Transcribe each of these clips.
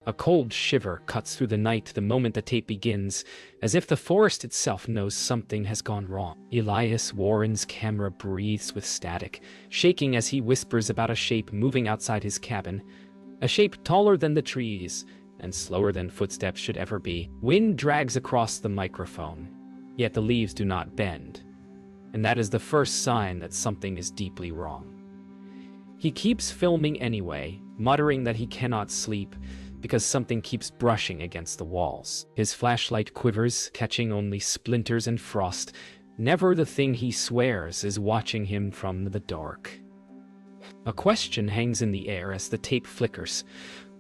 A cold shiver cuts through the night the moment the tape begins, as if the forest itself knows something has gone wrong. Elias Warren's camera breathes with static, shaking as he whispers about a shape moving outside his cabin. A shape taller than the trees, and slower than footsteps should ever be. Wind drags across the microphone, yet the leaves do not bend. And that is the first sign that something is deeply wrong. He keeps filming anyway, muttering that he cannot sleep, because something keeps brushing against the walls. His flashlight quivers, catching only splinters and frost. Never the thing he swears is watching him from the dark. A question hangs in the air as the tape flickers.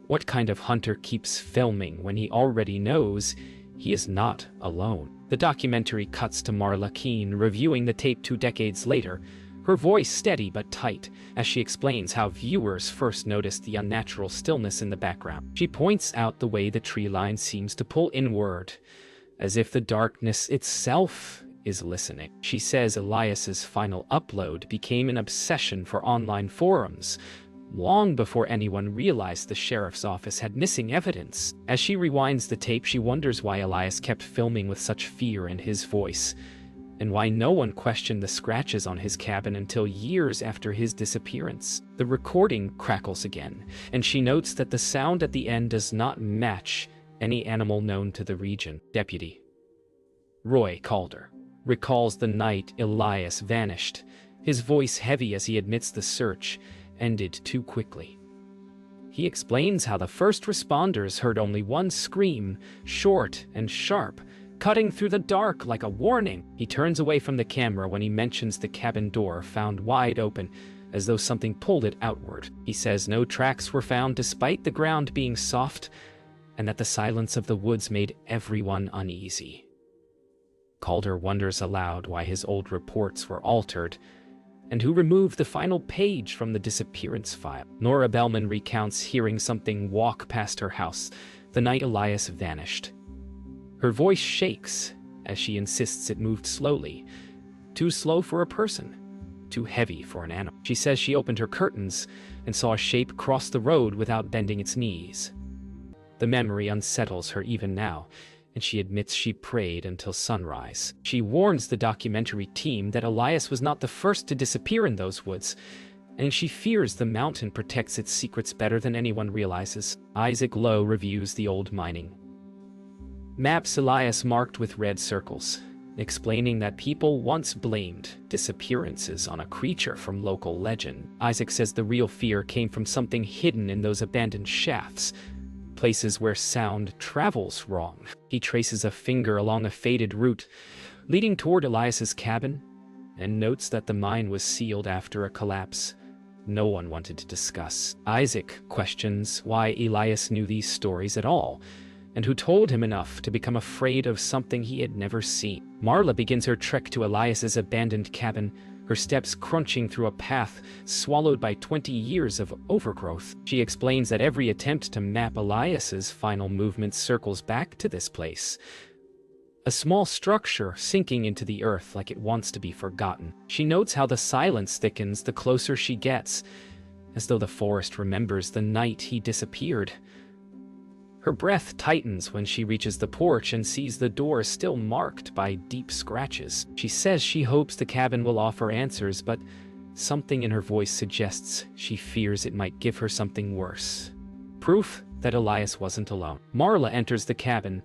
What kind of hunter keeps filming when he already knows he is not alone? The documentary cuts to Marla Keene reviewing the tape 2 decades later, her voice steady but tight, as she explains how viewers first noticed the unnatural stillness in the background. She points out the way the tree line seems to pull inward, as if the darkness itself is listening. She says Elias's final upload became an obsession for online forums, long before anyone realized the sheriff's office had missing evidence. As she rewinds the tape, she wonders why Elias kept filming with such fear in his voice, and why no one questioned the scratches on his cabin until years after his disappearance. The recording crackles again, and she notes that the sound at the end does not match any animal known to the region. Deputy Roy Calder recalls the night Elias vanished, his voice heavy as he admits the search ended too quickly. He explains how the first responders heard only one scream, short and sharp, cutting through the dark like a warning. He turns away from the camera when he mentions the cabin door found wide open, as though something pulled it outward. He says no tracks were found despite the ground being soft, and that the silence of the woods made everyone uneasy. Calder wonders aloud why his old reports were altered, and who removed the final page from the disappearance file. Nora Bellman recounts hearing something walk past her house the night Elias vanished. Her voice shakes as she insists it moved slowly. Too slow for a person, too heavy for an animal. She says she opened her curtains and saw a shape cross the road without bending its knees. The memory unsettles her even now, and she admits she prayed until sunrise. She warns the documentary team that Elias was not the first to disappear in those woods, and she fears the mountain protects its secrets better than anyone realizes. Isaac Lowe reviews the old mining maps Elias marked with red circles, explaining that people once blamed disappearances on a creature from local legend. Isaac says the real fear came from something hidden in those abandoned shafts, places where sound travels wrong. He traces a finger along a faded route leading toward Elias's cabin, and notes that the mine was sealed after a collapse no one wanted to discuss. Isaac questions why Elias knew these stories at all, and who told him enough to become afraid of something he had never seen. Marla begins her trek to Elias's abandoned cabin, her steps crunching through a path swallowed by 20 years of overgrowth. She explains that every attempt to map Elias's final movements circles back to this place, a small structure sinking into the earth like it wants to be forgotten. She notes how the silence thickens the closer she gets, as though the forest remembers the night he disappeared. Her breath tightens when she reaches the porch and sees the door still marked by deep scratches. She says she hopes the cabin will offer answers, but something in her voice suggests she fears it might give her something worse. Proof that Elias wasn't alone. Marla enters the cabin,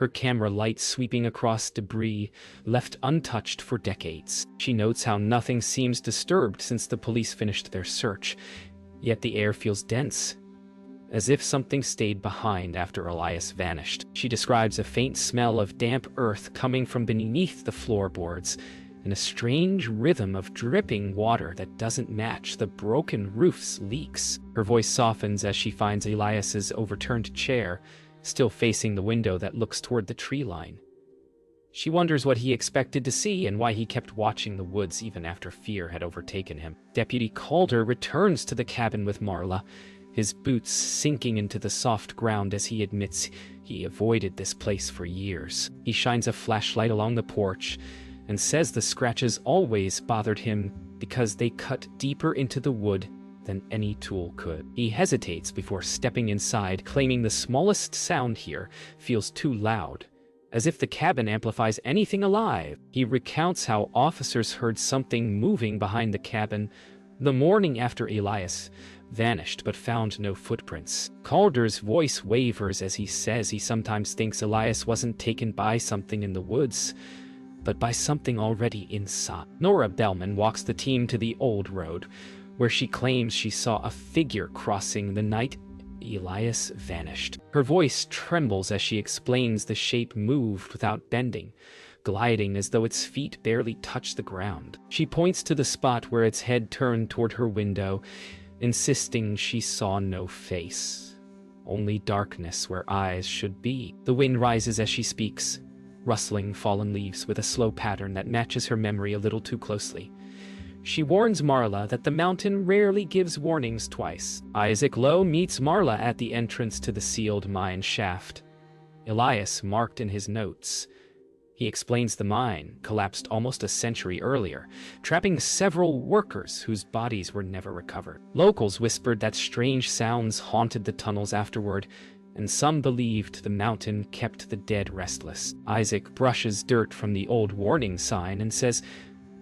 her camera light sweeping across debris left untouched for decades. She notes how nothing seems disturbed since the police finished their search, yet the air feels dense, as if something stayed behind after Elias vanished. She describes a faint smell of damp earth coming from beneath the floorboards, and a strange rhythm of dripping water that doesn't match the broken roof's leaks. Her voice softens as she finds Elias's overturned chair, still facing the window that looks toward the tree line. She wonders what he expected to see and why he kept watching the woods even after fear had overtaken him. Deputy Calder returns to the cabin with Marla, his boots sinking into the soft ground as he admits he avoided this place for years. He shines a flashlight along the porch and says the scratches always bothered him because they cut deeper into the wood than any tool could. He hesitates before stepping inside, claiming the smallest sound here feels too loud, as if the cabin amplifies anything alive. He recounts how officers heard something moving behind the cabin the morning after Elias vanished but found no footprints. Calder's voice wavers as he says he sometimes thinks Elias wasn't taken by something in the woods, but by something already inside. Nora Bellman walks the team to the old road, where she claims she saw a figure crossing the night Elias vanished. Her voice trembles as she explains the shape moved without bending, gliding as though its feet barely touched the ground. She points to the spot where its head turned toward her window, insisting she saw no face, only darkness where eyes should be. The wind rises as she speaks, rustling fallen leaves with a slow pattern that matches her memory a little too closely. She warns Marla that the mountain rarely gives warnings twice. Isaac Lowe meets Marla at the entrance to the sealed mine shaft. Elias marked in his notes. He explains the mine collapsed almost a century earlier, trapping several workers whose bodies were never recovered. Locals whispered that strange sounds haunted the tunnels afterward, and some believed the mountain kept the dead restless. Isaac brushes dirt from the old warning sign and says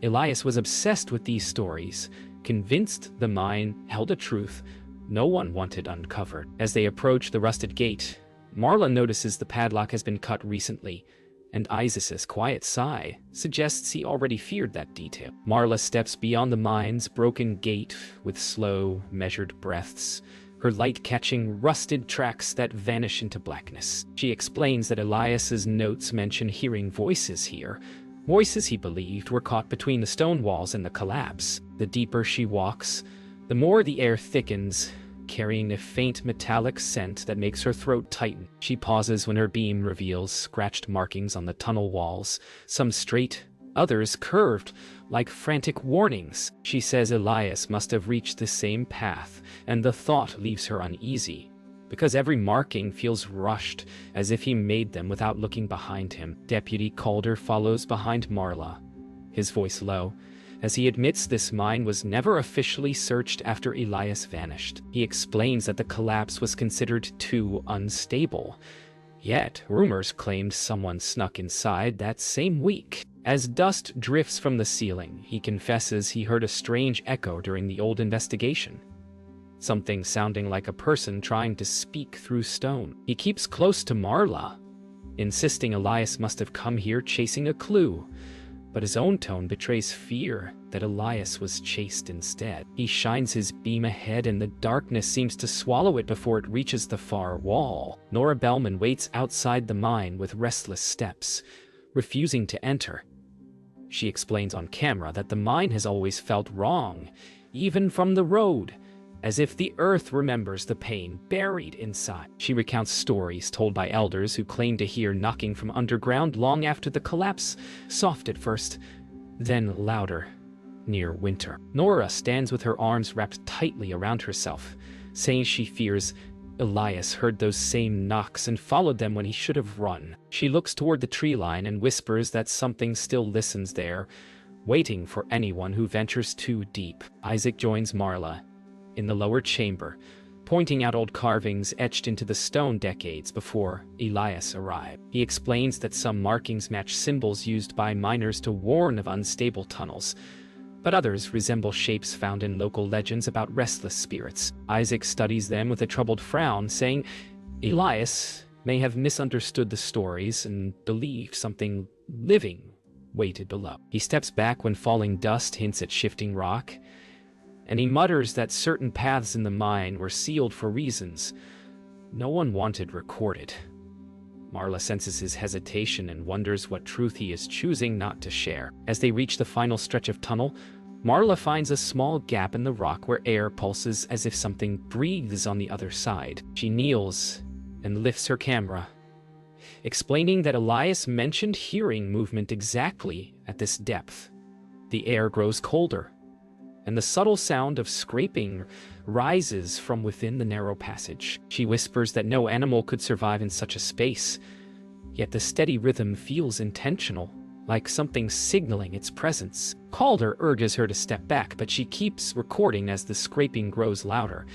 Elias was obsessed with these stories, convinced the mine held a truth no one wanted uncovered. As they approach the rusted gate, Marla notices the padlock has been cut recently, and Isaac's quiet sigh suggests he already feared that detail. Marla steps beyond the mine's broken gate with slow, measured breaths, her light catching rusted tracks that vanish into blackness. She explains that Elias's notes mention hearing voices here, voices he believed were caught between the stone walls and the collapse. The deeper she walks, the more the air thickens, carrying a faint metallic scent that makes her throat tighten. She pauses when her beam reveals scratched markings on the tunnel walls, some straight, others curved, like frantic warnings. She says Elias must have reached the same path, and the thought leaves her uneasy, because every marking feels rushed, as if he made them without looking behind him. Deputy Calder follows behind Marla, his voice low, as he admits this mine was never officially searched after Elias vanished. He explains that the collapse was considered too unstable, yet rumors claimed someone snuck inside that same week. As dust drifts from the ceiling, he confesses he heard a strange echo during the old investigation, something sounding like a person trying to speak through stone. He keeps close to Marla, insisting Elias must have come here chasing a clue, but his own tone betrays fear that Elias was chased instead. He shines his beam ahead and the darkness seems to swallow it before it reaches the far wall. Nora Bellman waits outside the mine with restless steps, refusing to enter. She explains on camera that the mine has always felt wrong, even from the road, as if the earth remembers the pain buried inside. She recounts stories told by elders who claim to hear knocking from underground long after the collapse, soft at first, then louder, near winter. Nora stands with her arms wrapped tightly around herself, saying she fears Elias heard those same knocks and followed them when he should have run. She looks toward the tree line and whispers that something still listens there, waiting for anyone who ventures too deep. Isaac joins Marla in the lower chamber, pointing out old carvings etched into the stone decades before Elias arrived. He explains that some markings match symbols used by miners to warn of unstable tunnels, but others resemble shapes found in local legends about restless spirits. Isaac studies them with a troubled frown, saying Elias may have misunderstood the stories and believed something living waited below. He steps back when falling dust hints at shifting rock, and he mutters that certain paths in the mine were sealed for reasons no one wanted recorded. Marla senses his hesitation and wonders what truth he is choosing not to share. As they reach the final stretch of tunnel, Marla finds a small gap in the rock where air pulses as if something breathes on the other side. She kneels and lifts her camera, explaining that Elias mentioned hearing movement exactly at this depth. The air grows colder, and the subtle sound of scraping rises from within the narrow passage. She whispers that no animal could survive in such a space, yet the steady rhythm feels intentional, like something signaling its presence. Calder urges her to step back, but she keeps recording as the scraping grows louder,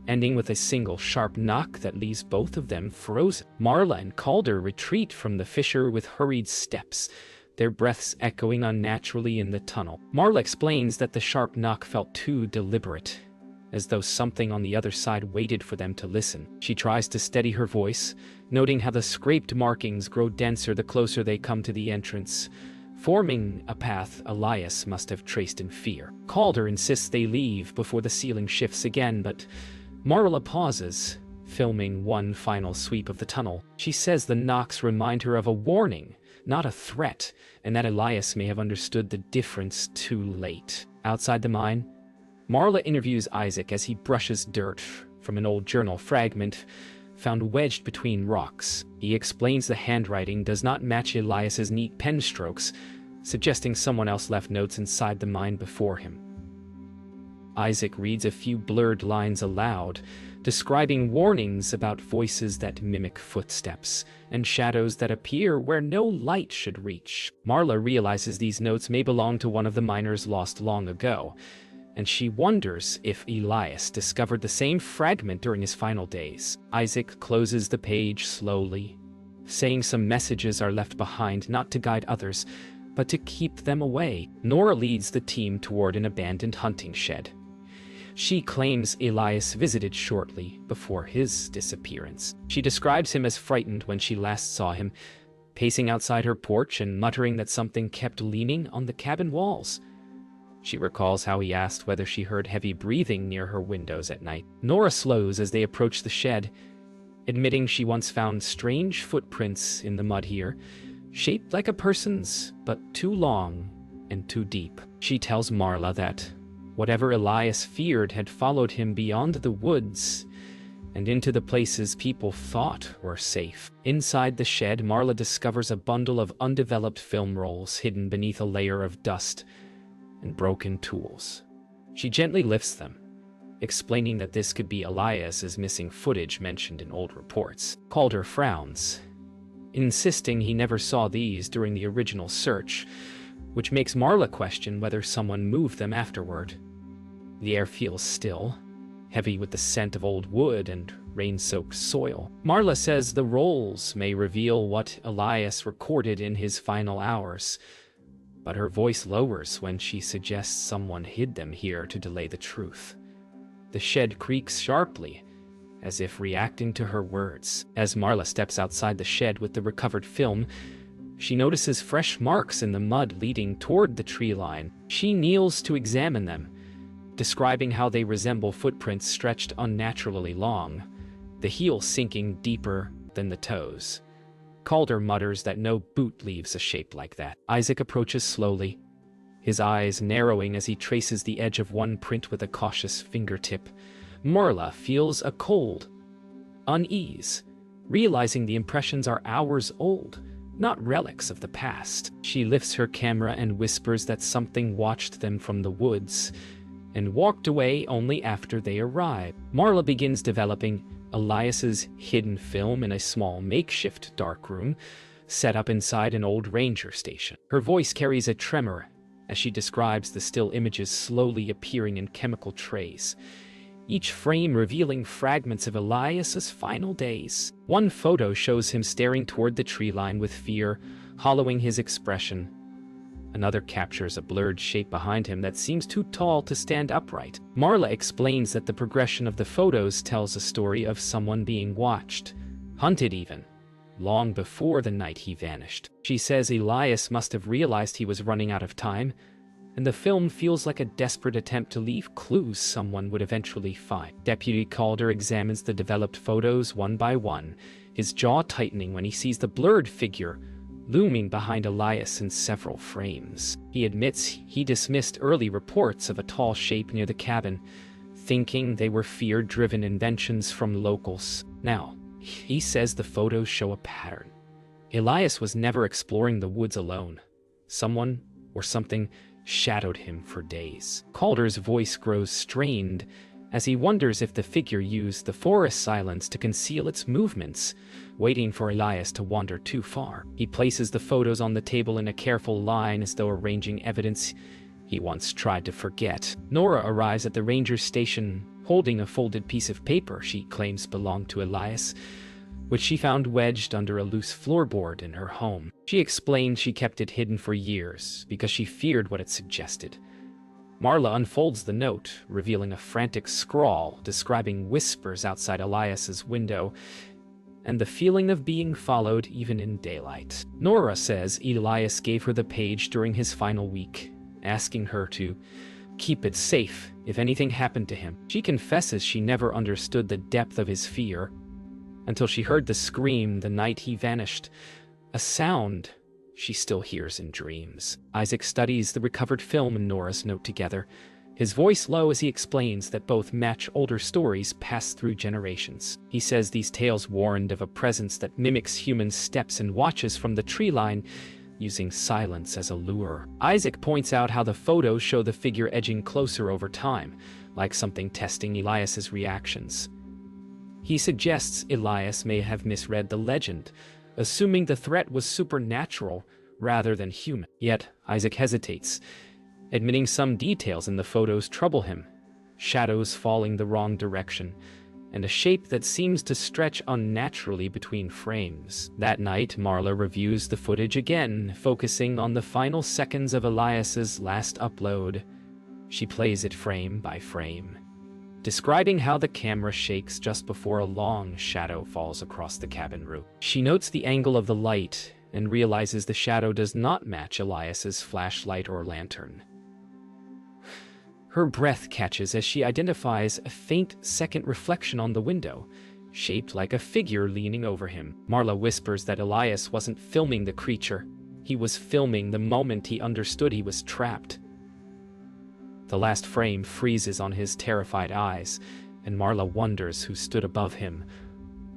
ending with a single sharp knock that leaves both of them frozen. Marla and Calder retreat from the fissure with hurried steps, their breaths echoing unnaturally in the tunnel. Marla explains that the sharp knock felt too deliberate, as though something on the other side waited for them to listen. She tries to steady her voice, noting how the scraped markings grow denser the closer they come to the entrance, forming a path Elias must have traced in fear. Calder insists they leave before the ceiling shifts again, but Marla pauses, filming one final sweep of the tunnel. She says the knocks remind her of a warning, not a threat, and that Elias may have understood the difference too late. Outside the mine, Marla interviews Isaac as he brushes dirt from an old journal fragment found wedged between rocks. He explains the handwriting does not match Elias's neat pen strokes, suggesting someone else left notes inside the mine before him. Isaac reads a few blurred lines aloud, describing warnings about voices that mimic footsteps and shadows that appear where no light should reach. Marla realizes these notes may belong to one of the miners lost long ago, and she wonders if Elias discovered the same fragment during his final days. Isaac closes the page slowly, saying some messages are left behind not to guide others, but to keep them away. Nora leads the team toward an abandoned hunting shed. She claims Elias visited shortly before his disappearance. She describes him as frightened when she last saw him, pacing outside her porch and muttering that something kept leaning on the cabin walls. She recalls how he asked whether she heard heavy breathing near her windows at night. Nora slows as they approach the shed, admitting she once found strange footprints in the mud here, shaped like a person's, but too long and too deep. She tells Marla that whatever Elias feared had followed him beyond the woods and into the places people thought were safe. Inside the shed, Marla discovers a bundle of undeveloped film rolls hidden beneath a layer of dust and broken tools. She gently lifts them, explaining that this could be Elias's missing footage mentioned in old reports. Calder frowns, insisting he never saw these during the original search, which makes Marla question whether someone moved them afterward. The air feels still, heavy with the scent of old wood and rain-soaked soil. Marla says the rolls may reveal what Elias recorded in his final hours, but her voice lowers when she suggests someone hid them here to delay the truth. The shed creaks sharply, as if reacting to her words. As Marla steps outside the shed with the recovered film, she notices fresh marks in the mud leading toward the tree line. She kneels to examine them, describing how they resemble footprints stretched unnaturally long, the heels sinking deeper than the toes. Calder mutters that no boot leaves a shape like that. Isaac approaches slowly, his eyes narrowing as he traces the edge of one print with a cautious fingertip. Marla feels a cold unease, realizing the impressions are hours old, not relics of the past. She lifts her camera and whispers that something watched them from the woods and walked away only after they arrived. Marla begins developing Elias's hidden film in a small makeshift darkroom set up inside an old ranger station. Her voice carries a tremor as she describes the still images slowly appearing in chemical trays, each frame revealing fragments of Elias's final days. One photo shows him staring toward the tree line with fear, hollowing his expression. Another captures a blurred shape behind him that seems too tall to stand upright. Marla explains that the progression of the photos tells a story of someone being watched, hunted even, long before the night he vanished. She says Elias must have realized he was running out of time, and the film feels like a desperate attempt to leave clues someone would eventually find. Deputy Calder examines the developed photos one by one, his jaw tightening when he sees the blurred figure looming behind Elias in several frames. He admits he dismissed early reports of a tall shape near the cabin, thinking they were fear-driven inventions from locals. Now, he says the photos show a pattern. Elias was never exploring the woods alone. Someone or something shadowed him for days. Calder's voice grows strained as he wonders if the figure used the forest silence to conceal its movements, waiting for Elias to wander too far. He places the photos on the table in a careful line as though arranging evidence he once tried to forget. Nora arrives at the ranger station holding a folded piece of paper she claims belonged to Elias, which she found wedged under a loose floorboard in her home. She explains she kept it hidden for years because she feared what it suggested. Marla unfolds the note, revealing a frantic scrawl describing whispers outside Elias's window and the feeling of being followed even in daylight. Nora says Elias gave her the page during his final week, asking her to keep it safe if anything happened to him. She confesses she never understood the depth of his fear until she heard the scream the night he vanished, a sound she still hears in dreams. Isaac studies the recovered film and Nora's note together, his voice low as he explains that both match older stories passed through generations. He says these tales warned of a presence that mimics human steps and watches from the tree line, using silence as a lure. Isaac points out how the photos show the figure edging closer over time, like something testing Elias's reactions. He suggests Elias may have misread the legend, assuming the threat was supernatural rather than human. Yet Isaac hesitates, admitting some details in the photos trouble him: shadows falling the wrong direction, and a shape that seems to stretch unnaturally between frames. That night, Marla reviews the footage again, focusing on the final seconds of Elias's last upload. She plays it frame by frame, describing how the camera shakes just before a long shadow falls across the cabin roof. She notes the angle of the light and realizes the shadow does not match Elias's flashlight or lantern. Her breath catches as she identifies a faint second reflection on the window, shaped like a figure leaning over him. Marla whispers that Elias wasn't filming the creature. He was filming the moment he understood he was trapped. The last frame freezes on his terrified eyes, and Marla wonders who stood above him,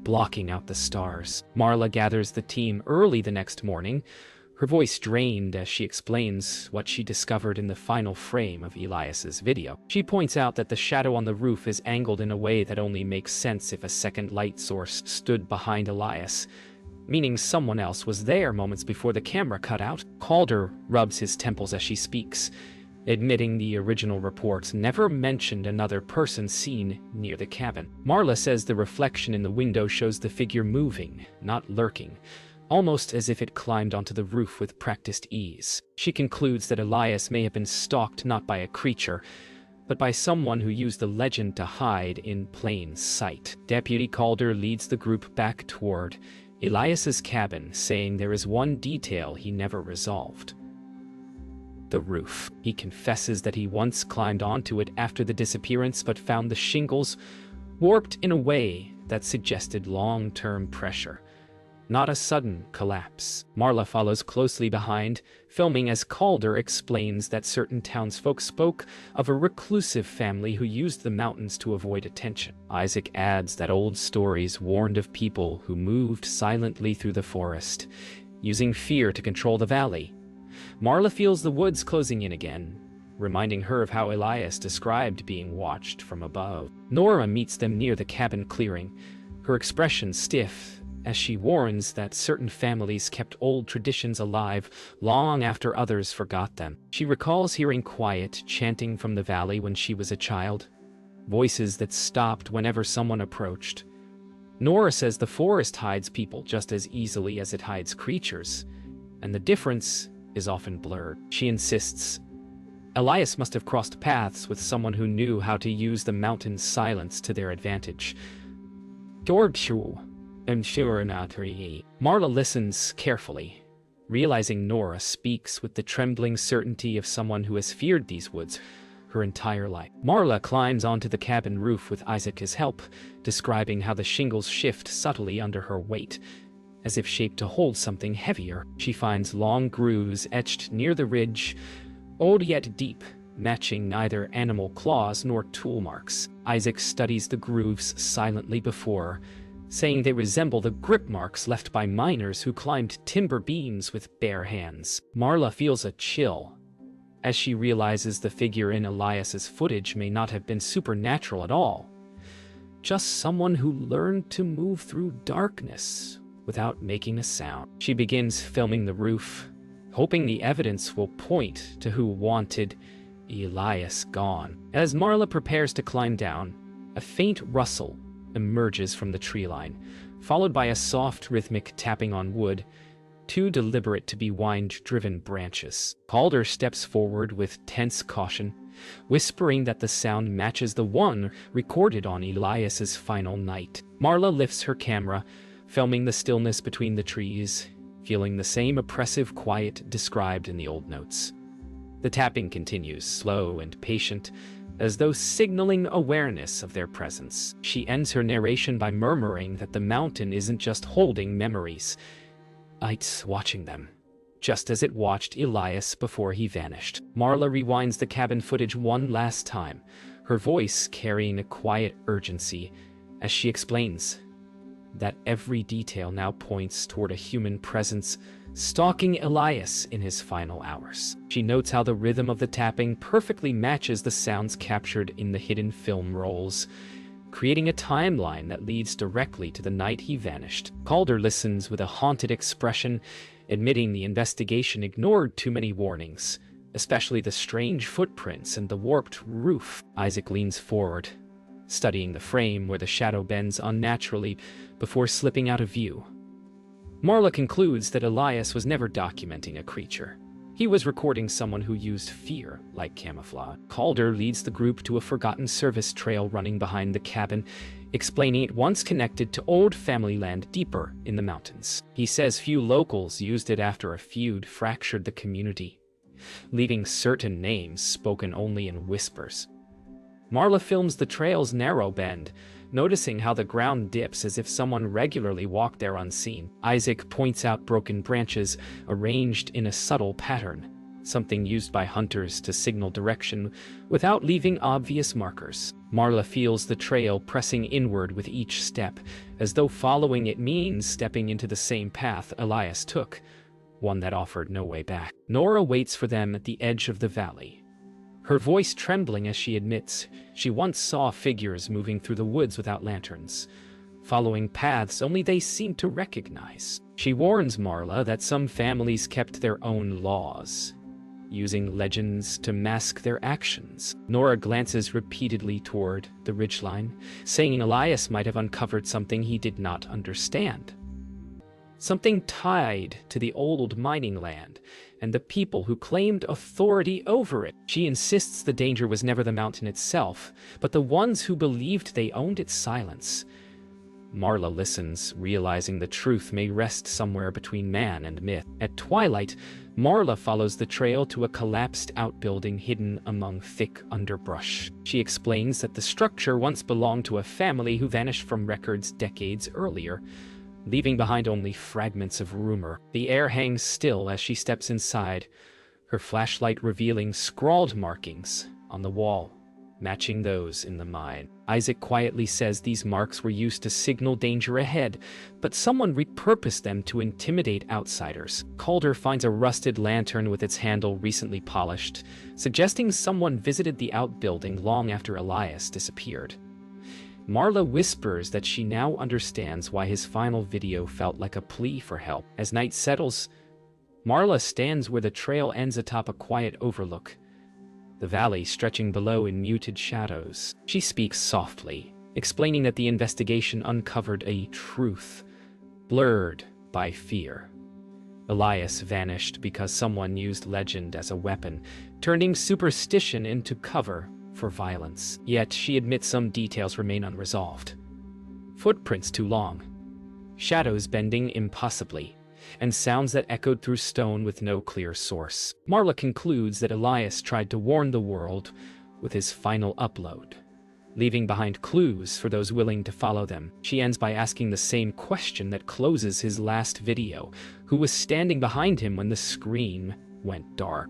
blocking out the stars. Marla gathers the team early the next morning, her voice drained as she explains what she discovered in the final frame of Elias's video. She points out that the shadow on the roof is angled in a way that only makes sense if a second light source stood behind Elias, meaning someone else was there moments before the camera cut out. Calder rubs his temples as she speaks, admitting the original reports never mentioned another person seen near the cabin. Marla says the reflection in the window shows the figure moving, not lurking, almost as if it climbed onto the roof with practiced ease. She concludes that Elias may have been stalked not by a creature, but by someone who used the legend to hide in plain sight. Deputy Calder leads the group back toward Elias's cabin, saying there is one detail he never resolved: the roof. He confesses that he once climbed onto it after the disappearance, but found the shingles warped in a way that suggested long-term pressure, not a sudden collapse. Marla follows closely behind, filming as Calder explains that certain townsfolk spoke of a reclusive family who used the mountains to avoid attention. Isaac adds that old stories warned of people who moved silently through the forest, using fear to control the valley. Marla feels the woods closing in again, reminding her of how Elias described being watched from above. Nora meets them near the cabin clearing, her expression stiff, as she warns that certain families kept old traditions alive long after others forgot them. She recalls hearing quiet chanting from the valley when she was a child, voices that stopped whenever someone approached. Nora says the forest hides people just as easily as it hides creatures, and the difference is often blurred. She insists Elias must have crossed paths with someone who knew how to use the mountain's silence to their advantage. Marla listens carefully, realizing Nora speaks with the trembling certainty of someone who has feared these woods her entire life. Marla climbs onto the cabin roof with Isaac's help, describing how the shingles shift subtly under her weight, as if shaped to hold something heavier. She finds long grooves etched near the ridge, old yet deep, matching neither animal claws nor tool marks. Isaac studies the grooves silently before, saying they resemble the grip marks left by miners who climbed timber beams with bare hands. Marla feels a chill as she realizes the figure in Elias's footage may not have been supernatural at all. Just someone who learned to move through darkness without making a sound. She begins filming the roof, hoping the evidence will point to who wanted Elias gone. As Marla prepares to climb down, a faint rustle emerges from the tree line, followed by a soft rhythmic tapping on wood, too deliberate to be wind-driven branches. Calder steps forward with tense caution, whispering that the sound matches the one recorded on Elias's final night. Marla lifts her camera, filming the stillness between the trees, feeling the same oppressive quiet described in the old notes. The tapping continues, slow and patient, as though signaling awareness of their presence. She ends her narration by murmuring that the mountain isn't just holding memories, it's watching them, just as it watched Elias before he vanished. Marla rewinds the cabin footage one last time, her voice carrying a quiet urgency, as she explains that every detail now points toward a human presence stalking Elias in his final hours. She notes how the rhythm of the tapping perfectly matches the sounds captured in the hidden film rolls, creating a timeline that leads directly to the night he vanished. Calder listens with a haunted expression, admitting the investigation ignored too many warnings, especially the strange footprints and the warped roof. Isaac leans forward, studying the frame where the shadow bends unnaturally before slipping out of view. Marla concludes that Elias was never documenting a creature. He was recording someone who used fear like camouflage. Calder leads the group to a forgotten service trail running behind the cabin, explaining it once connected to old family land deeper in the mountains. He says few locals used it after a feud fractured the community, leaving certain names spoken only in whispers. Marla films the trail's narrow bend, noticing how the ground dips as if someone regularly walked there unseen. Isaac points out broken branches arranged in a subtle pattern, something used by hunters to signal direction without leaving obvious markers. Marla feels the trail pressing inward with each step, as though following it means stepping into the same path Elias took, one that offered no way back. Nora waits for them at the edge of the valley, her voice trembling as she admits she once saw figures moving through the woods without lanterns, following paths only they seemed to recognize. She warns Marla that some families kept their own laws, using legends to mask their actions. Nora glances repeatedly toward the ridgeline, saying Elias might have uncovered something he did not understand. Something tied to the old mining land and the people who claimed authority over it. She insists the danger was never the mountain itself, but the ones who believed they owned its silence. Marla listens, realizing the truth may rest somewhere between man and myth. At twilight, Marla follows the trail to a collapsed outbuilding hidden among thick underbrush. She explains that the structure once belonged to a family who vanished from records decades earlier, leaving behind only fragments of rumor. The air hangs still as she steps inside, her flashlight revealing scrawled markings on the wall, matching those in the mine. Isaac quietly says these marks were used to signal danger ahead, but someone repurposed them to intimidate outsiders. Calder finds a rusted lantern with its handle recently polished, suggesting someone visited the outbuilding long after Elias disappeared. Marla whispers that she now understands why his final video felt like a plea for help. As night settles, Marla stands where the trail ends atop a quiet overlook, the valley stretching below in muted shadows. She speaks softly, explaining that the investigation uncovered a truth, blurred by fear. Elias vanished because someone used legend as a weapon, turning superstition into cover for violence. Yet she admits some details remain unresolved. Footprints too long, shadows bending impossibly, and sounds that echoed through stone with no clear source. Marla concludes that Elias tried to warn the world with his final upload, leaving behind clues for those willing to follow them. She ends by asking the same question that closes his last video: who was standing behind him when the screen went dark?